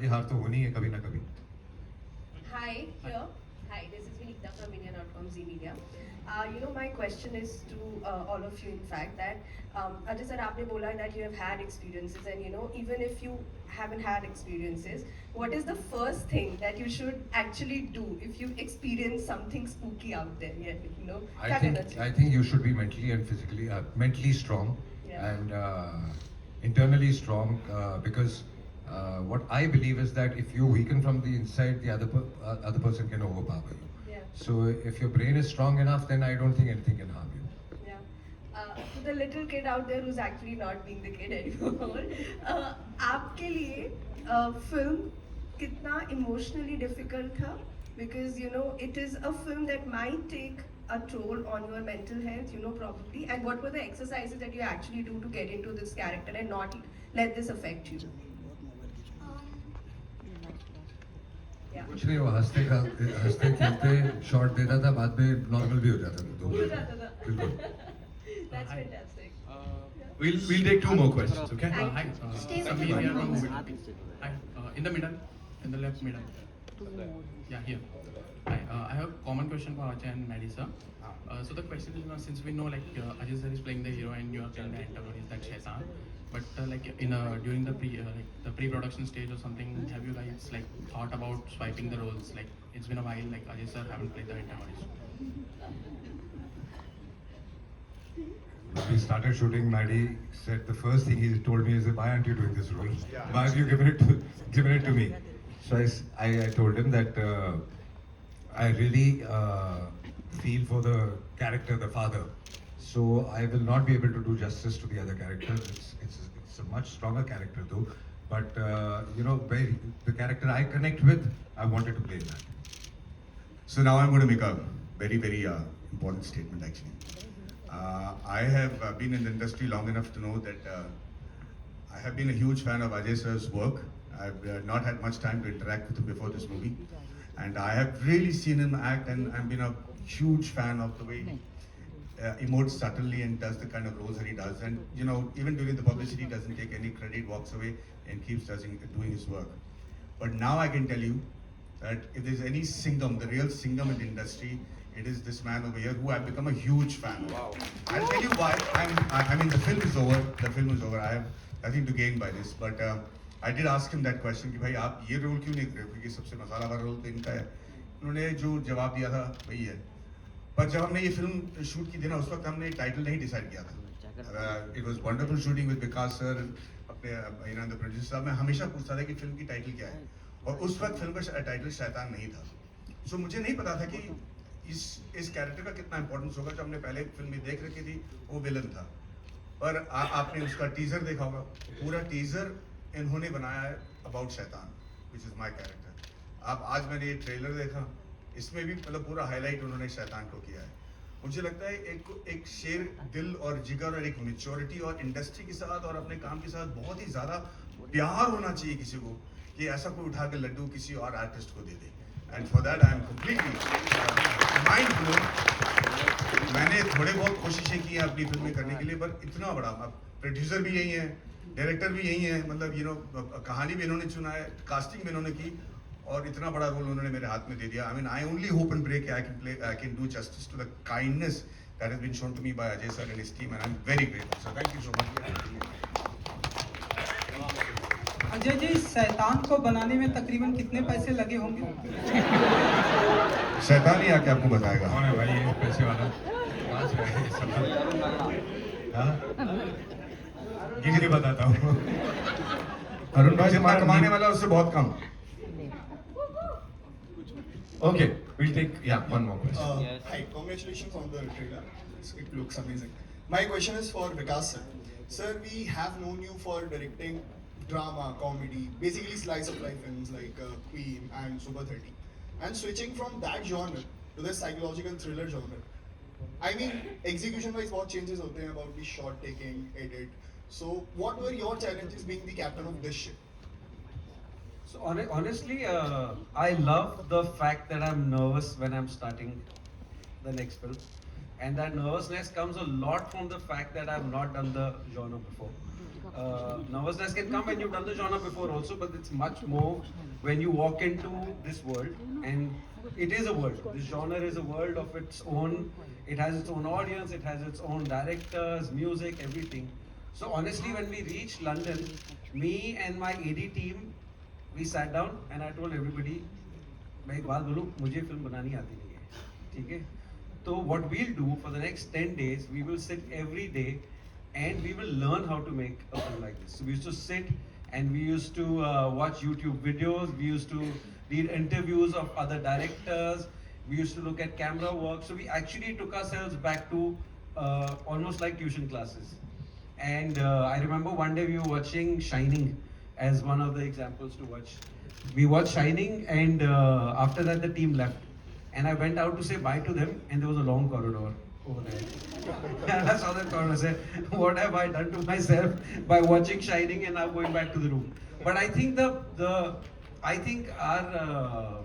की हार तो होनी है कभी ना कभी. Hi, here. Hi, this is Vinita from India.com Z Media. My question is to all of you, in fact, that Ajay sir, आपने बोला that you have had experiences, and even if you haven't had experiences, what is the first thing that you should actually do if you experience something spooky out there? I क्या think करना चाहिए? I think you should be mentally and physically mentally strong Yeah. and internally strong because what I believe is that if you weaken from the inside, the other person can overpower you. Yeah. So if your brain is strong enough, then I don't think anything can harm you. Yeah. To the little kid out there who's actually not being the kid anymore, आपके लिए film कितना emotionally difficult था? Because it is a film that might take a toll on your mental health, probably. And what were the exercises that you actually do to get into this character and not let this affect you? Yeah. कुछ नहीं, वो हंसते खेलते shot देता था, बाद में normal भी हो जाता था 2 हो मिनट जाता में. था. बिल्कुल. That's Hi. fantastic. Yeah. We'll take two more questions, okay? Thank Hi, you. Stay with Sameer me. here from Movie. Hi, in the middle, in the left middle. Yeah, here. Hi, I have a common question for Ajay and Maddie sir. So the question is, since we know like Ajay sir is playing the hero and you are playing the antagonist, that Shaitan. But like during the pre-production stage or something, have you guys like thought about swiping the roles? Like it's been a while, like Ajay sir haven't played the antagonist. We started shooting. Maddie said the first thing he told me is, "Why aren't you doing this role? Why have you given it to me?" So I told him that I really feel for the character, the father. So I will not be able to do justice to the other character. It's a much stronger character though. But the character I connect with, I wanted to play that. So now I'm going to make a very, very important statement actually. I have been in the industry long enough to know that I have been a huge fan of Ajay sir's work. I've not had much time to interact with him before this movie. And I have really seen him act and I've been a huge fan of the way he emotes subtly and does the kind of roles that he does. And even during the publicity, he doesn't take any credit, walks away and keeps doing his work. But now I can tell you that if there's any Singham, the real Singham in the industry, it is this man over here who I've become a huge fan of. Wow. I'll tell you why. I mean, the film is over. The film is over. I have nothing to gain by this. But I did ask him that question कि भाई आप ये role क्यों नहीं कर रहे हो, क्योंकि सबसे मसाला वाला रोल तो इनका है. उन्होंने जो जवाब दिया था वही है. पर जब हमने ये फिल्म शूट की थी ना, उस वक्त हमने टाइटल नहीं डिसाइड किया था. It was wonderful shooting with Vikas sir, अपने the producer साहब. मैं हमेशा पूछता था कि फिल्म की टाइटल क्या है, और उस वक्त फिल्म का टाइटल शैतान नहीं था. सो मुझे नहीं पता था कि इस कैरेक्टर का कितना इंपॉर्टेंस होगा. जो हमने पहले फिल्म में देख रखी थी वो विलन था, पर आपने उसका टीजर देखा होगा. पूरा टीजर इन्होंने बनाया है अबाउट शैतान, विच इज माय कैरेक्टर. आज मैंने ये ट्रेलर देखा, इसमें भी मतलब पूरा हाईलाइट उन्होंने शैतान को किया है. मुझे लगता है एक शेर दिल और जिगर और एक मेच्योरिटी और इंडस्ट्री के साथ और अपने काम के साथ बहुत ही ज़्यादा प्यार होना चाहिए किसी को, कि ऐसा कोई उठा के लड्डू किसी और आर्टिस्ट को दे दे. And for that I am completely mind blown. मैंने थोड़े बहुत कोशिशें की हैं अपनी फिल्म में करने के लिए, पर इतना बड़ा, प्रोड्यूसर भी यही है, डायरेक्टर भी यही है, मतलब कहानी भी इन्होंने चुना है, कास्टिंग भी इन्होंने की, और इतना बड़ा रोल उन्होंने मेरे हाथ में दे दिया. I mean I only hope and pray I can do justice to the kindness that has been shown to me by Ajay sir and his team, and I am very grateful. So thank you so much. Ajay ji, Shaitaan को बनाने में तकरीबन कितने पैसे लगे होंगे? शैतान ही आके आपको बताएगा. कौन है भाई ये पैसे वाला? कहाँ से आया ये सब? हाँ? गिन के बताता हूँ. अरुण भाई जितना कमाने वाला उससे बहुत कम. Okay, we'll take one more question. Hi, congratulations on the trailer. It looks amazing. My question is for Vikas sir. Sir, we have known you for directing drama, comedy, basically slice of life films like Queen and Super 30. And switching from that genre to the psychological thriller genre. I mean, execution-wise, what changes होते हैं about the shot taking, edit. So, what were your challenges being the captain of this ship? So honestly, I love the fact that I'm nervous when I'm starting the next film, and that nervousness comes a lot from the fact that I've not done the genre before. nervousness can come when you've done the genre before also, but it's much more when you walk into this world, and it is a world. This genre is a world of its own. It has its own audience, it has its own directors, music, everything. So honestly, when we reached London, me and my AD team, we sat down and I told everybody, मैं एक बात बोलूँ, मुझे film बनानी आती नहीं है, ठीक है? So what we'll do for the next 10 days, we will sit every day and we will learn how to make a film like this. So we used to sit and we used to watch YouTube videos, we used to read interviews of other directors, we used to look at camera work. So we actually took ourselves back to almost like tuition classes. And I remember one day we were watching Shining as one of the examples to watch. We watched Shining and after that the team left. And I went out to say bye to them and there was a long corridor over there. And I saw that corridor and said, what have I done to myself by watching Shining and now going back to the room? But I think I think our,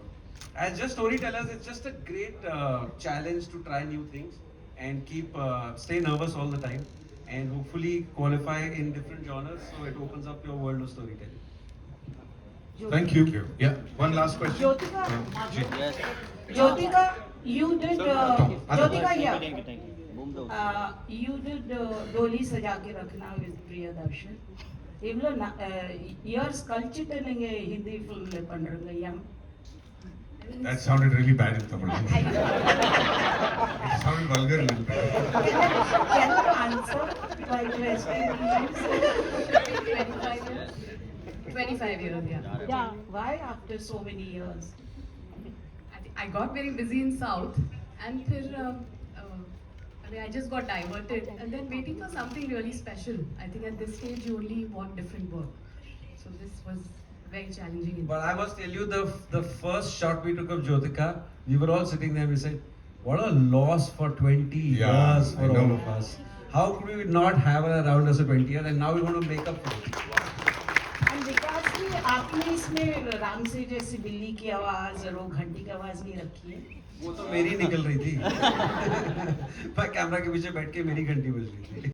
as just storytellers, it's just a great challenge to try new things and stay nervous all the time and hopefully qualify in different genres so it opens up your world of storytelling. Thank you. Yeah, one last question. Jyotika, Ji. Jyotika, you did, Jyotika, yeah. Jyotika, You did Doli Saja Ke Rakhna with Priyadarshan. Years culture telling a Hindi film le pandranga yam. That sounded really bad in Tamil. It sounded vulgar a little bit. Can you answer my question, please? 25 years. 25 years, yeah. Yeah, why after so many years? I got very busy in South, and I just got diverted, and then waiting for something really special. I think at this stage you only want different work, so this was very challenging. But I must tell you, the first shot we took of Jyotika, we were all sitting there and we said, what a loss for 20 Yeah, years for I know. all of us. How could we not have her around us for 20 years and now we want to make up for it? And विकास जी, आपने इसमें राम से जैसी बिल्ली की आवाज और वो घंटी की आवाज नहीं रखी है? वो तो मेरी निकल रही थी। मैं कैमरा के पीछे बैठ के मेरी घंटी बज रही थी।